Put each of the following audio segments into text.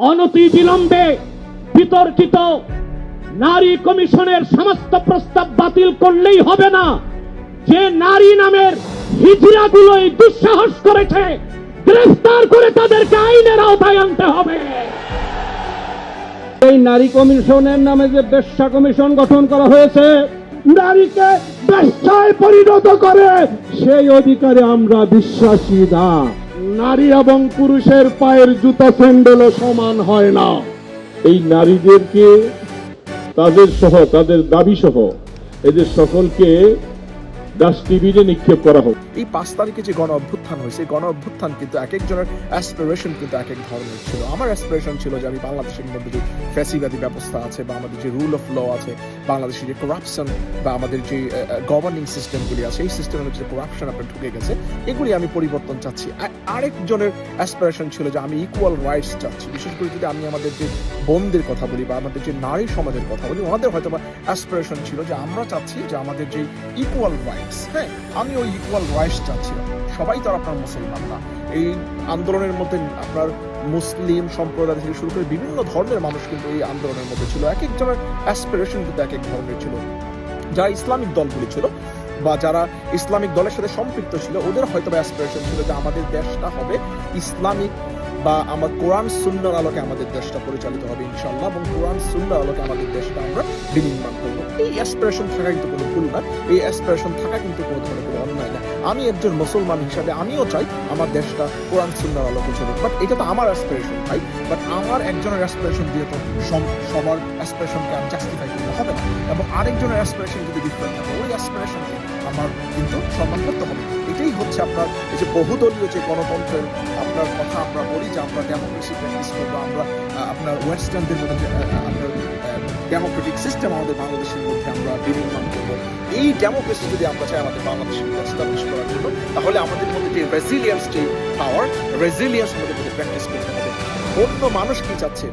অনতিবিলম্বে বিতর্কিত নারী কমিশনের সমস্ত প্রস্তাব বাতিল করলেই হবে না, যে নারী নামের হিজড়াগুলোই দুঃসাহস করেছে গ্রেফতার করে তাদেরকে আইনের আওতায় আনতে হবে। এই নারী কমিশনের নামে যে বেশ্যা কমিশন গঠন করা হয়েছে, নারীকে বেশ্যায় পরিণত করে সেই অধিকারে আমরা বিশ্বাসী না। নারী এবং পুরুষের পায়ের জুতা স্যান্ডেলও সমান হয় না। এই নারীদেরকে তাদের সহ তাদের দাবি সহ এদের সকলকে ডাস্টবিনে নিক্ষেপ করা হোক। এই 5 তারিখে যে গণ অভ্যুত্থান হয়েছে, গণ অভ্যুত্থান কিন্তু এক একজনের অ্যাসপিরেশন কিন্তু এক এক ধরনের ছিল। আমার অ্যাসপিরেশন ছিল যে আমি বাংলাদেশের মধ্যে যে ফ্যাসিবাদী ব্যবস্থা আছে বা আমাদের যে রুল অফ ল আছে, বাংলাদেশের যে করাপশন বা আমাদের যে গভর্নিং সিস্টেমগুলি আছে, এই সিস্টেমের যে করাপশন আপনার ঢুকে গেছে, এগুলি আমি পরিবর্তন চাচ্ছি। আরেকজনের অ্যাসপিরেশন ছিল যে আমি ইকুয়াল রাইটস চাচ্ছি। বিশেষ করে যদি আমি আমাদের যে বোনদের কথা বলি বা আমাদের যে নারী সমাজের কথা বলি, ওনাদের হয়তো বা অ্যাসপিরেশন ছিল যে আমরা চাচ্ছি যে আমাদের যে ইকুয়াল রাইটস, হ্যাঁ আমি ওই ইকুয়াল রাইটস চাচ্ছিলাম। সবাই তো আর আপনার মুসলমান না। এই আন্দোলনের মধ্যে আপনার মুসলিম সম্প্রদায় থেকে শুরু করে বিভিন্ন ধর্মের মানুষ কিন্তু এই আন্দোলনের মধ্যে ছিল। এক একজনের অ্যাসপিরেশন কিন্তু এক এক ধরনের ছিল। যারা ইসলামিক দলগুলি ছিল বা যারা ইসলামিক দলের সাথে সম্পৃক্ত ছিল, ওদের হয়তো অ্যাসপিরেশন ছিল যে আমাদের দেশটা হবে ইসলামিক বা আমার কোরআন সুন্নাহর আলোকে আমাদের দেশটা পরিচালিত হবে ইনশাআল্লাহ, এবং কোরআন সুন্নাহর আলোকে আমাদের দেশটা আমরা বিনির্মাণ করবো। এই অ্যাসপিরেশন থাকা কিন্তু কোনো ভুল না, এই অ্যাসপিরেশন থাকা কিন্তু কোনো ধরনের কোনো অন্যায় না। আমি একজন মুসলমান হিসাবে আমিও চাই আমার দেশটা কোরআন সুন্নাহর আলোকে চলুক, বাট এটা তো আমার অ্যাসপিরেশন ভাই। বাট আমার একজনের অ্যাসপিরেশন দিয়ে তো সবার অ্যাসপিরেশনকে আমি জাস্টিফাই করতে হবে না, এবং আরেকজনের অ্যাসপিরেশন যদি ডিফারেন্ট থাকে ওই অ্যাসপিরেশনকে আমার কিন্তু সম্মান করতে হবে। এটাই হচ্ছে আপনার এই যে বহুদলীয় যে গণতন্ত্রের আপনার কথা আমরা বলি যে আমরা ডেমোক্রেসি প্র্যাকটিস করবো, আমরা আপনার ওয়েস্টার্নদের মধ্যে আপনার ডেমোক্রেটিক সিস্টেম আমাদের বাংলাদেশের মধ্যে আমরা বিনির্মাণ করবো। এই ডেমোক্রেসি যদি আমরা চাই আমাদের বাংলাদেশের মধ্যে এস্টাবলিশ করার জন্য, তাহলে আমাদের মধ্যে যে রেজিলিয়েন্স, যে পাওয়ার, রেজিলিয়েন্স আমাদের মধ্যে প্র্যাকটিস করতে হবে। অন্য মানুষ কি চাচ্ছে,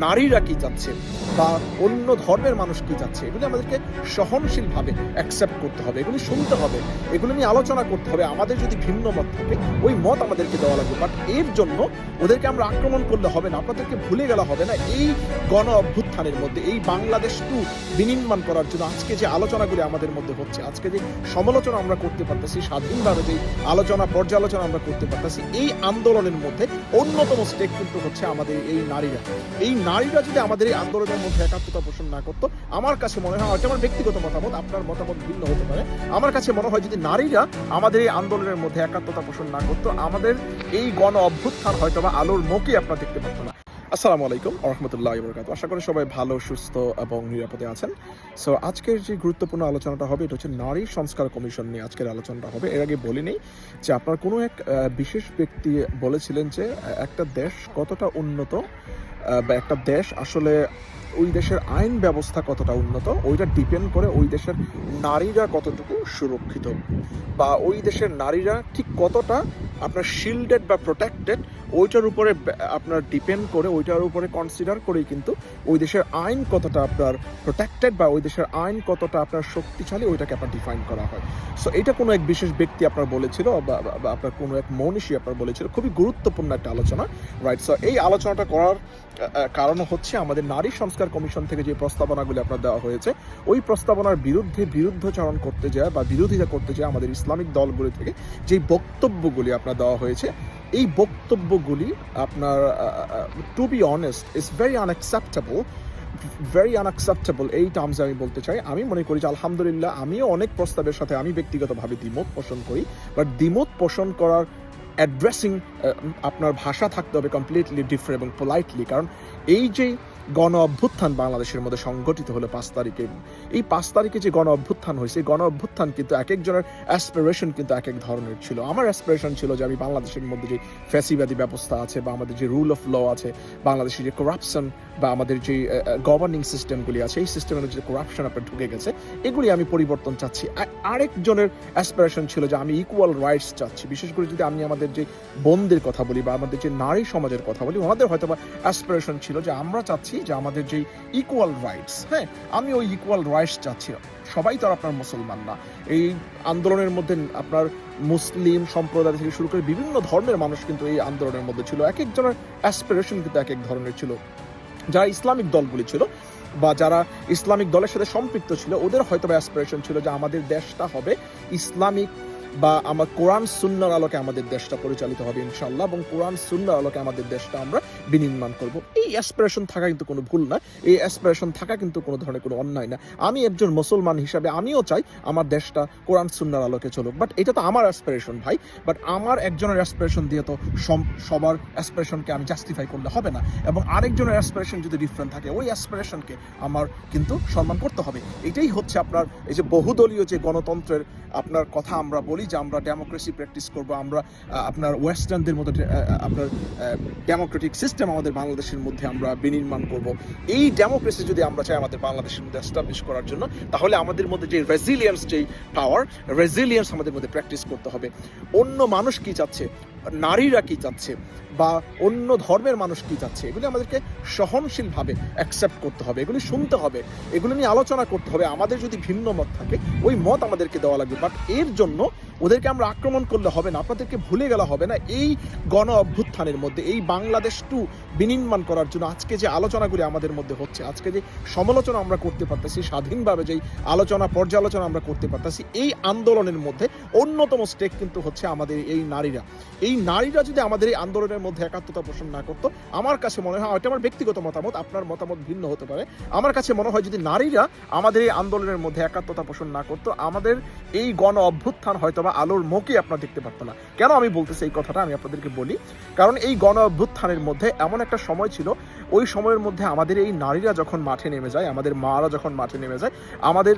নারীরা কি চাচ্ছে, বা অন্য ধর্মের মানুষ কি চাচ্ছে, এগুলি আমাদেরকে সহনশীলভাবে অ্যাকসেপ্ট করতে হবে, এগুলি শুনতে হবে, এগুলো নিয়ে আলোচনা করতে হবে। আমাদের যদি ভিন্ন মত থাকে ওই মত আমাদেরকে দেওয়া লাগবে, বাট এর জন্য ওদেরকে আমরা আক্রমণ করলে হবে না, আপনাদেরকে ভুলে গেলে হবে না। এই গণ অভ্যুত্থানের মধ্যে এই বাংলাদেশ টু বিনির্মাণ করার জন্য আজকে যে আলোচনাগুলি আমাদের মধ্যে হচ্ছে, আজকে যে সমালোচনা আমরা করতে পারতেছি, স্বাধীনভাবে যে আলোচনা পর্যালোচনা আমরা করতে পারতেছি, এই আন্দোলনের মধ্যে অন্যতম স্টেক কিন্তু হচ্ছে আমাদের এই নারীরা। এই নারীরা যদি আমাদের এই আন্দোলনের মধ্যে একাত্মতা পোষণ না করতো, আমার কাছে মনে হয়, হয়তো আমার ব্যক্তিগত মতামত, আপনার মতামত ভিন্ন হতে পারে, আমার কাছে মনে হয় যদি নারীরা আমাদের এই আন্দোলনের মধ্যে একাত্মতা পোষণ না করতো, আমাদের এই গণ অভ্যুত্থান হয়তো বা আলোর মুখে আপনারা দেখতে পারতো না। আসসালামু আলাইকুম ওয়া রাহমাতুল্লাহি ওয়া বারাকাতুহু। আশা করি সবাই ভালো, সুস্থ এবং নিরাপদে আছেন। সো আজকের যে গুরুত্বপূর্ণ আলোচনাটা হবে, এটা হচ্ছে নারী সংস্কার কমিশন নিয়ে আজকের আলোচনাটা হবে। এর আগে বলি নেই যে আপনার কোনো এক বিশেষ ব্যক্তি বলেছিলেন যে একটা দেশ কতটা উন্নত বা একটা দেশ আসলে ওই দেশের আইন ব্যবস্থা কতটা উন্নত, ওইটা ডিপেন্ড করে ওই দেশের নারীরা কতটুকু সুরক্ষিত, বা ওই দেশের নারীরা ঠিক কতটা আপনার শিল্ডেড বা প্রোটেক্টেড, ওইটার উপরে আপনার ডিপেন্ড করে, ওইটার উপরে কনসিডার করেই কিন্তু ওই দেশের আইন কতটা আপনার প্রোটেক্টেড বা ওই দেশের আইন কতটা আপনার শক্তিশালী, ওইটাকে আপনার ডিফাইন করা হয়। সো এটা কোনো এক বিশেষ ব্যক্তি আপনার বলেছিল বা আপনার কোনো এক মনীষী আপনার বলেছিল, খুবই গুরুত্বপূর্ণ একটা আলোচনা, রাইট? সো এই আলোচনাটা করার কারণ হচ্ছে আমাদের নারী সংস্কার কমিশন থেকে যে প্রস্তাবনাগুলি আপনার দেওয়া হয়েছে, ওই প্রস্তাবনার বিরুদ্ধচারণ করতে যায় বা বিরোধিতা করতে যায় আমাদের ইসলামিক দলগুলি থেকে যে বক্তব্যগুলি আপনার দেওয়া হয়েছে, এই বক্তব্যগুলি আপনার to be honest is very unacceptable. এই টার্মসে আমি বলতে চাই, আমি মনে করি যে আলহামদুলিল্লাহ আমিও অনেক প্রস্তাবের সাথে আমি ব্যক্তিগতভাবে দ্বিমত পোষণ করি, বাট দ্বিমত পোষণ করার অ্যাড্রেসিং আপনার ভাষা থাকতে হবে কমপ্লিটলি ডিফারেন্ট এবং পোলাইটলি। কারণ এই যে গণ অভ্যুত্থান বাংলাদেশের মধ্যে সংগঠিত হলো 5 তারিখে, এই 5 তারিখে যে গণ অভ্যুত্থান হয়েছে, এই গণ অভ্যুত্থান কিন্তু এক একজনের অ্যাসপিরেশন কিন্তু এক এক ধরনের ছিল। আমার অ্যাসপিরেশন ছিল যে আমি বাংলাদেশের মধ্যে যে ফ্যাসিবাদী ব্যবস্থা আছে বা আমাদের যে রুল অফ ল আছে, বাংলাদেশের যে করাপশন বা আমাদের যে গভর্নিং সিস্টেমগুলি আছে, এই সিস্টেমের যে করাপশন আপনার ঢুকে গেছে, এগুলি আমি পরিবর্তন চাচ্ছি। আরেকজনের অ্যাসপিরেশন ছিল যে আমি ইকুয়াল রাইটস চাচ্ছি। বিশেষ করে যদি আমি আমাদের যে বোনদের কথা বলি বা আমাদের যে নারী সমাজের কথা বলি, ওনাদের হয়তো বা অ্যাসপিরেশন ছিল যে আমরা চাচ্ছি যে আমাদের যে ইকুয়াল রাইটস, হ্যাঁ আমি ওই ইকুয়াল রাইটস চাচ্ছি। সবাই তো আর আপনার মুসলমান না। এই আন্দোলনের মধ্যে আপনার মুসলিম সম্প্রদায় থেকে শুরু করে বিভিন্ন ধর্মের মানুষ কিন্তু এই আন্দোলনের মধ্যে ছিল। এক একজনের অ্যাসপিরেশন কিন্তু এক এক ধরনের ছিল। যারা ইসলামিক দলগুলি ছিল বা যারা ইসলামিক দলের সাথে সম্পৃক্ত ছিল, ওদের হয়তো অ্যাসপিরেশন ছিল যে আমাদের দেশটা হবে ইসলামিক বা আমার কোরআন সুন্নাহর আলোকে আমাদের দেশটা পরিচালিত হবে ইনশাআল্লাহ, এবং কোরআন সুন্নাহর আলোকে আমাদের দেশটা আমরা বিনির্মাণ করব। এই অ্যাসপিরেশন থাকা কিন্তু কোনো ভুল না, এই অ্যাসপিরেশন থাকা কিন্তু কোনো ধরনের কোনো অন্যায় না। আমি একজন মুসলমান হিসাবে আমিও চাই আমার দেশটা কোরআন সুন্নাহর আলোকে চলুক, বাট এটা তো আমার অ্যাসপিরেশন ভাই। বাট আমার একজনের অ্যাসপিরেশন দিয়ে তো সবার অ্যাসপিরেশনকে আমি জাস্টিফাই করলে হবে না, এবং আরেকজনের অ্যাসপিরেশন যদি ডিফারেন্ট থাকে ওই অ্যাসপিরেশনকে আমার কিন্তু সম্মান করতে হবে। এটাই হচ্ছে আপনার এই যে বহুদলীয় যে গণতন্ত্রের আপনার কথা আমরা বলি যে আমরা ডেমোক্রেসি প্র্যাকটিস করব, আমরা আপনার ওয়েস্টার্নদের মতো আপনার ডেমোক্রেটিক সিস্টেম আমাদের বাংলাদেশের মধ্যে আমরা বিনির্মাণ করব। এই ডেমোক্রেসি যদি আমরা চাই আমাদের বাংলাদেশের মধ্যে এস্টাবলিশ করার জন্য, তাহলে আমাদের মধ্যে যে রেজিলিয়েন্স, যেই পাওয়ার, রেজিলিয়েন্স আমাদের মধ্যে প্র্যাকটিস করতে হবে। অন্য মানুষ কি চাচ্ছে, নারীরা কি চাচ্ছে, বা অন্য ধর্মের মানুষ কি চাচ্ছে, এগুলি আমাদেরকে সহনশীলভাবে অ্যাকসেপ্ট করতে হবে, এগুলি শুনতে হবে, এগুলো নিয়ে আলোচনা করতে হবে। আমাদের যদি ভিন্ন মত থাকে ওই মত আমাদেরকে দেওয়া লাগবে, বাট এর জন্য ওদেরকে আমরা আক্রমণ করলে হবে না, আপনাদেরকে ভুলে গেলে হবে না। এই গণ অভ্যুত্থানের মধ্যে এই বাংলাদেশ 2 বিনির্মাণ করার জন্য আজকে যে আলোচনাগুলি আমাদের মধ্যে হচ্ছে, আজকে যে সমালোচনা আমরা করতে পারতেছি, স্বাধীনভাবে যেই আলোচনা পর্যালোচনা আমরা করতে পারতেছি, এই আন্দোলনের মধ্যে অন্যতম স্টেক কিন্তু হচ্ছে আমাদের এই নারীরা। এই নারীরা যদি আমাদের এই আন্দোলনের মধ্যে একাত্মতা পোষণ না করতো, আমার কাছে মনে হয়, এটা আমার ব্যক্তিগত মতামত, আপনার মতামত ভিন্ন হতে পারে, আমার কাছে মনে হয় যদি নারীরা আমাদের এই আন্দোলনের মধ্যে একাত্মতা পোষণ না করতো, আমাদের এই গণ অভ্যুত্থান হয়তো বা আলোর মুখই আপনারা দেখতে পারতো না। কেন আমি বলতেছি এই কথাটা, আমি আপনাদেরকে বলি। কারণ এই গণ অভ্যুত্থানের মধ্যে এমন একটা সময় ছিল, ওই সময়ের মধ্যে আমাদের এই নারীরা যখন মাঠে নেমে যায়, আমাদের মারা যখন মাঠে নেমে যায়, আমাদের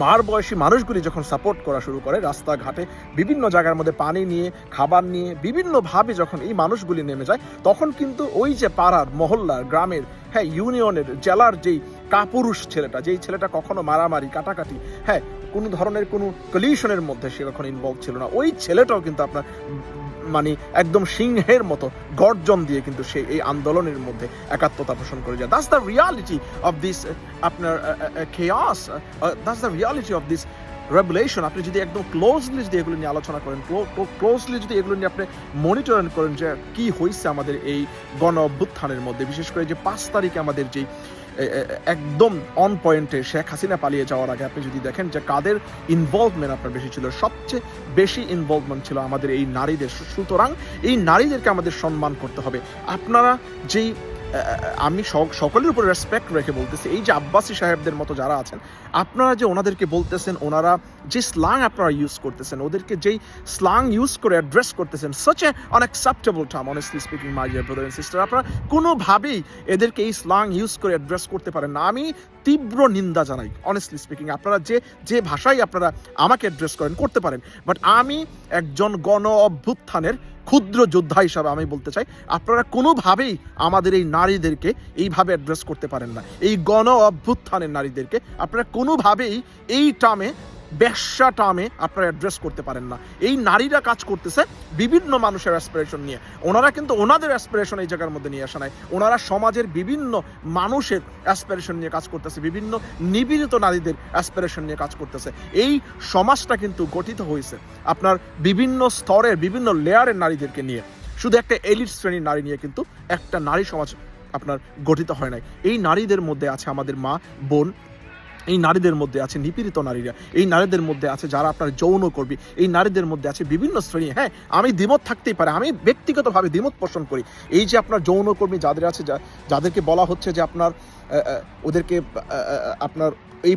মার বয়সী মানুষগুলি যখন সাপোর্ট করা শুরু করে, রাস্তাঘাটে বিভিন্ন জায়গার মধ্যে পানি নিয়ে, খাবার নিয়ে, বিভিন্নভাবে যখন এই মানুষগুলি নেমে যায়, তখন কিন্তু ওই যে পাড়ার, মহল্লার, গ্রামের, হ্যাঁ ইউনিয়নের, জেলার যেই কাপুরুষ ছেলেটা, যেই ছেলেটা কখনো মারামারি, কাটাকাটি, হ্যাঁ কোনো ধরনের কোনো কলিউশনের মধ্যে সে কখনো ইনভলভ ছিল না, ওই ছেলেটাও কিন্তু আপনার মানে একদম সিংহের মতো গর্জন দিয়ে কিন্তু সে এই আন্দোলনের মধ্যে একাত্মতা পোষণ করে যায়। That's the reality of this আপনার chaos, that's the reality of this revolution. আপনি যদি একদম ক্লোজলি যদি এগুলো নিয়ে আলোচনা করেন, ক্লোজলি যদি এগুলো নিয়ে আপনি মনিটরিং করেন যে কি হয়েছে আমাদের এই গণ অভ্যুত্থানের মধ্যে, বিশেষ করে যে 5 তারিখে আমাদের যেই একদম অন পয়েন্টে শেখ হাসিনা পালিয়ে যাওয়ার আগে আপনি যদি দেখেন যে কাদের ইনভলভমেন্ট আপনার বেশি ছিল, সবচেয়ে বেশি ইনভলভমেন্ট ছিল আমাদের এই নারীদের। সুতরাং এই নারীদেরকে আমাদের সম্মান করতে হবে। আপনারা যেই আমি সকলের উপর রেসপেক্ট রেখে বলতেছি, এই যে আব্বাসী সাহেবদের মতো যারা আছেন, আপনারা যে ওনাদেরকে বলতেছেন, ওনারা যে স্ল্যাং আপনারা ইউজ করতেছেন, ওদেরকে যেই স্ল্যাং ইউজ করে অ্যাড্রেস করতেছেন, such an unacceptable term, honestly speaking my dear brother and sister, আপনারা কোনোভাবেই এদেরকে এই স্ল্যাং ইউজ করে অ্যাড্রেস করতে পারেন না। আমি তীব্র নিন্দা জানাই, অনেস্টলি স্পিকিং। আপনারা যে ভাষায় আপনারা আমাকে অ্যাড্রেস করেন করতে পারেন, বাট আমি একজন গণ অভ্যুত্থানের ক্ষুদ্র যোদ্ধা হিসাবে আমি বলতে চাই, আপনারা কোনোভাবেই আমাদের এই নারীদেরকে এইভাবে অ্যাড্রেস করতে পারেন না। এই গণ অভ্যুত্থানের নারীদেরকে আপনারা কোনোভাবেই এই টার্মে, বেশ্যা টার্মে আপনারা অ্যাড্রেস করতে পারেন না। এই নারীরা কাজ করতেছে বিভিন্ন মানুষের অ্যাসপিরেশন নিয়ে, ওনারা কিন্তু ওনাদের অ্যাসপিরেশন এই জায়গার মধ্যে নিয়ে আসা নাই, ওনারা সমাজের বিভিন্ন মানুষের অ্যাসপিরেশন নিয়ে কাজ করতেছে, বিভিন্ন নিপীড়িত নারীদের অ্যাসপিরেশন নিয়ে কাজ করতেছে। এই সমাজটা কিন্তু গঠিত হয়েছে আপনার বিভিন্ন স্তরের, বিভিন্ন লেয়ারের নারীদেরকে নিয়ে, শুধু একটা এলিট শ্রেণীর নারী নিয়ে কিন্তু একটা নারী সমাজ আপনার গঠিত হয় নাই। এই নারীদের মধ্যে আছে আমাদের মা, বোন, এই নারীদের মধ্যে আছে নিপীড়িত নারীরা, এই নারীদের মধ্যে আছে যারা আপনার যৌনকর্মী, এই নারীদের মধ্যে আছে বিভিন্ন শ্রেণী। হ্যাঁ, আমি দ্বিমত থাকতেই পারে, আমি ব্যক্তিগতভাবে দ্বিমত পোষণ করি। এই যে আপনার যৌনকর্মী যাদের আছে, যাদেরকে বলা হচ্ছে যে আপনার ওদেরকে আপনার এই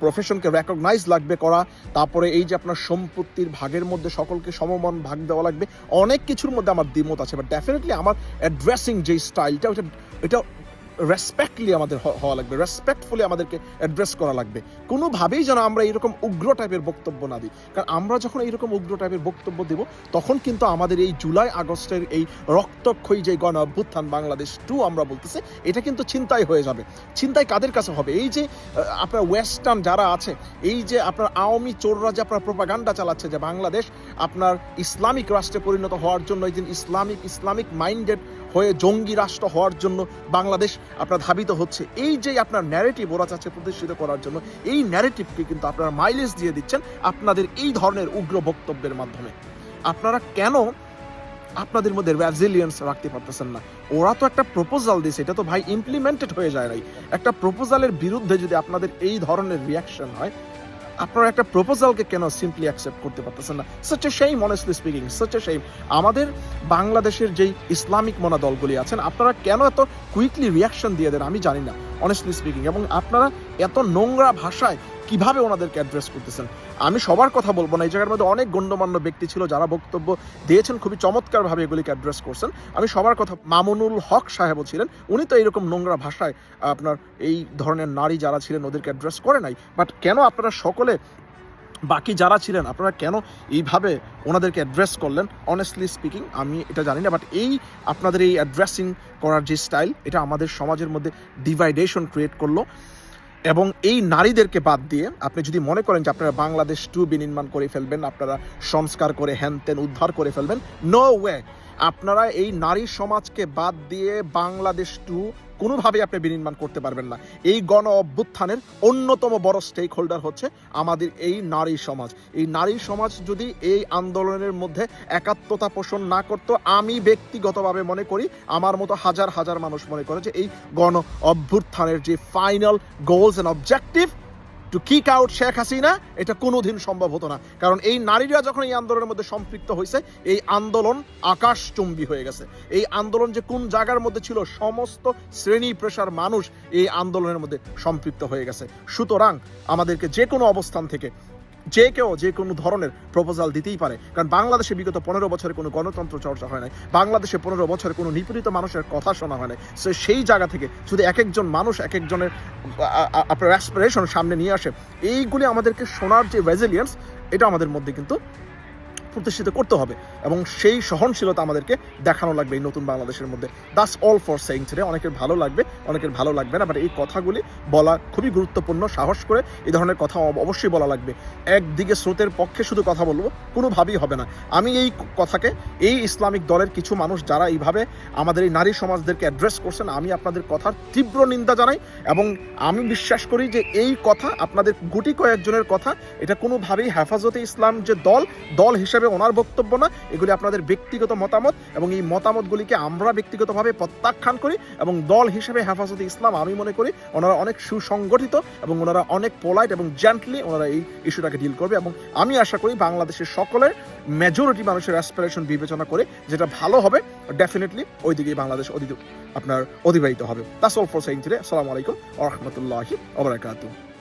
প্রফেশনকে রেকগনাইজ লাগবে করা, তারপরে এই যে আপনার সম্পত্তির ভাগের মধ্যে সকলকে সমমান ভাগ দেওয়া লাগবে, অনেক কিছুর মধ্যে আমার দ্বিমত আছে। বাট ডেফিনেটলি আমার অ্যাড্রেসিং যে স্টাইলটা, এটা রেসপেক্টলি আমাদের হওয়া লাগবে, রেসপেক্টফুলি আমাদেরকে অ্যাড্রেস করা লাগবে। কোনোভাবেই যেন আমরা এইরকম উগ্র টাইপের বক্তব্য না দিই, কারণ আমরা যখন এইরকম উগ্র টাইপের বক্তব্য দেব, তখন কিন্তু আমাদের এই জুলাই আগস্টের এই রক্তক্ষয়ী যে গণ অভ্যুত্থান বাংলাদেশ 2 আমরা বলতেছি, এটা কিন্তু ছিনতাই হয়ে যাবে। ছিনতাই কাদের কাছে হবে? এই যে আপনার ওয়েস্টার্ন যারা আছে, এই যে আপনার আওয়ামী চোররা যে আপনার প্রোপাগান্ডা চালাচ্ছে যে বাংলাদেশ আপনার ইসলামিক রাষ্ট্রে পরিণত হওয়ার জন্য, এই যে ইসলামিক মাইন্ডেড হয়ে জঙ্গি রাষ্ট্র হওয়ার জন্য বাংলাদেশ আপনার ধাবিত হচ্ছে, এই যে আপনার ন্যারেটিভ ওরা চাচ্ছে প্রতিষ্ঠিত করার জন্য, এই ন্যারেটিভকে কিন্তু আপনারা মাইলেজ দিয়ে দিচ্ছেন আপনাদের এই ধরনের উগ্র বক্তব্যের মাধ্যমে। আপনারা কেন আপনাদের মধ্যে রেজিলিয়েন্স রাখতে পারতেছেন না? ওরা তো একটা প্রপোজাল দিয়েছে, এটা তো ভাই ইমপ্লিমেন্টেড হয়ে যায় নাই। একটা প্রপোজালের বিরুদ্ধে যদি আপনাদের এই ধরনের রিয়াকশন হয়, আপনারা একটা প্রপোজালকে কেন সিম্পলি অ্যাকসেপ্ট করতে পারতেছেন না? Such a shame, honestly speaking, such a shame. আমাদের বাংলাদেশের যেই ইসলামিক মনা দলগুলি আছেন, আপনারা কেন এত কুইকলি রিয়াকশন দিয়ে দেন আমি জানি না, অনেস্টলি স্পিকিং। এবং আপনারা এত নোংরা ভাষায় কিভাবে ওনাদেরকে অ্যাড্রেস করতেছেন? আমি সবার কথা বলবো না, এই জায়গার মধ্যে অনেক গণ্যমান্য ব্যক্তি ছিল যারা বক্তব্য দিয়েছেন, খুবই চমৎকারভাবে এগুলিকে অ্যাড্রেস করছেন। আমি সবার কথা, মামুনুল হক সাহেবও ছিলেন, উনি তো এইরকম নোংরা ভাষায় আপনার এই ধরনের নারী যারা ছিলেন ওদেরকে অ্যাড্রেস করে নাই। বাট কেন আপনারা সকলে, বাকি যারা ছিলেন, আপনারা কেন এইভাবে ওনাদেরকে অ্যাড্রেস করলেন? অনেস্টলি স্পিকিং আমি এটা জানি না, বাট এই আপনাদের এই অ্যাড্রেসিং করার যে স্টাইল, এটা আমাদের সমাজের মধ্যে ডিভাইডেশন ক্রিয়েট করলো। এবং এই নারীদেরকে বাদ দিয়ে আপনি যদি মনে করেন যে আপনারা বাংলাদেশ 2 বিনির্মাণ করে ফেলবেন, আপনারা সংস্কার করে হ্যান ত্যান উদ্ধার করে ফেলবেন, নো ওয়ে। আপনারা এই নারী সমাজকে বাদ দিয়ে বাংলাদেশ 2 কোনোভাবেই আপনি বিনির্মাণ করতে পারবেন না। এই গণ অভ্যুত্থানের অন্যতম বড় স্টেক হোল্ডার হচ্ছে আমাদের এই নারী সমাজ। এই নারী সমাজ যদি এই আন্দোলনের মধ্যে একাত্মতা পোষণ না করতো, আমি ব্যক্তিগতভাবে মনে করি, আমার মতো হাজার হাজার মানুষ মনে করে যে এই গণ অভ্যুত্থানের যে final goals and objective to kick out Sheikh Hasina, এটা কোনোদিন সম্ভব হতো না। কারণ এই নারীরা যখন এই আন্দোলনের মধ্যে সম্পৃক্ত হয়েছে, এই আন্দোলন আকাশচুম্বী হয়ে গেছে। এই আন্দোলন যে কোন জায়গার মধ্যে ছিল, সমস্ত শ্রেণী পেশার মানুষ এই আন্দোলনের মধ্যে সম্পৃক্ত হয়ে গেছে। সুতরাং আমাদেরকে যে কোনো অবস্থান থেকে যে কেউ যে কোনো ধরনের প্রপোজাল দিতেই পারে, কারণ বাংলাদেশে বিগত 15 বছরে কোনো গণতন্ত্র চর্চা হয় নাই, বাংলাদেশে 15 বছরে কোনো নিপীড়িত মানুষের কথা শোনা হয় নাই। সো সেই জায়গা থেকে যদি এক একজন মানুষ এক একজনের আপনার অ্যাসপিরেশন সামনে নিয়ে আসে, এইগুলি আমাদেরকে শোনার যে রেজিলিয়েন্স, এটা আমাদের মধ্যে কিন্তু প্রতিষ্ঠিত করতে হবে এবং সেই সহনশীলতা আমাদেরকে দেখানো লাগবে এই নতুন বাংলাদেশের মধ্যে। That's all for saying today. অনেকের ভালো লাগবে, অনেকের ভালো লাগবে না, বাট এই কথাগুলি বলা খুবই গুরুত্বপূর্ণ। সাহস করে এই ধরনের কথা অবশ্যই বলা লাগবে। একদিকে স্রোতের পক্ষে শুধু কথা বলবো কোনোভাবেই হবে না। আমি এই কথাকে, এই ইসলামিক দলের কিছু মানুষ যারা এইভাবে আমাদের এই নারী সমাজদেরকে অ্যাড্রেস করছেন, আমি আপনাদের কথার তীব্র নিন্দা জানাই এবং আমি বিশ্বাস করি যে এই কথা আপনাদের গুটি কয়েকজনের কথা, এটা কোনোভাবেই হেফাজতে ইসলাম যে দল হিসেবে ওনার বক্তব্য না, এগুলি আপনাদের ব্যক্তিগত মতামত এবং এই মতামতগুলিকে আমরা ব্যক্তিগতভাবে প্রত্যাখ্যান করি এবং দল হিসেবে হেফাজতে ইসলাম আমি মনে করি ওনারা অনেক সুসংগঠিত এবং ওনারা অনেক পোলাইট এবং জেন্টলি ওনারা এই ইস্যুটাকে ডিল করবে। এবং আমি আশা করি বাংলাদেশের সকলের মেজরিটি মানুষের অ্যাসপিরেশন বিবেচনা করে যেটা ভালো হবে, ডেফিনেটলি ওই দিকেই বাংলাদেশ আপনার অতিবাহিত হবে। That's all for saying today. আসসালামু আলাইকুম ওয়া রাহমাতুল্লাহি ওয়া বারাকাতুহু।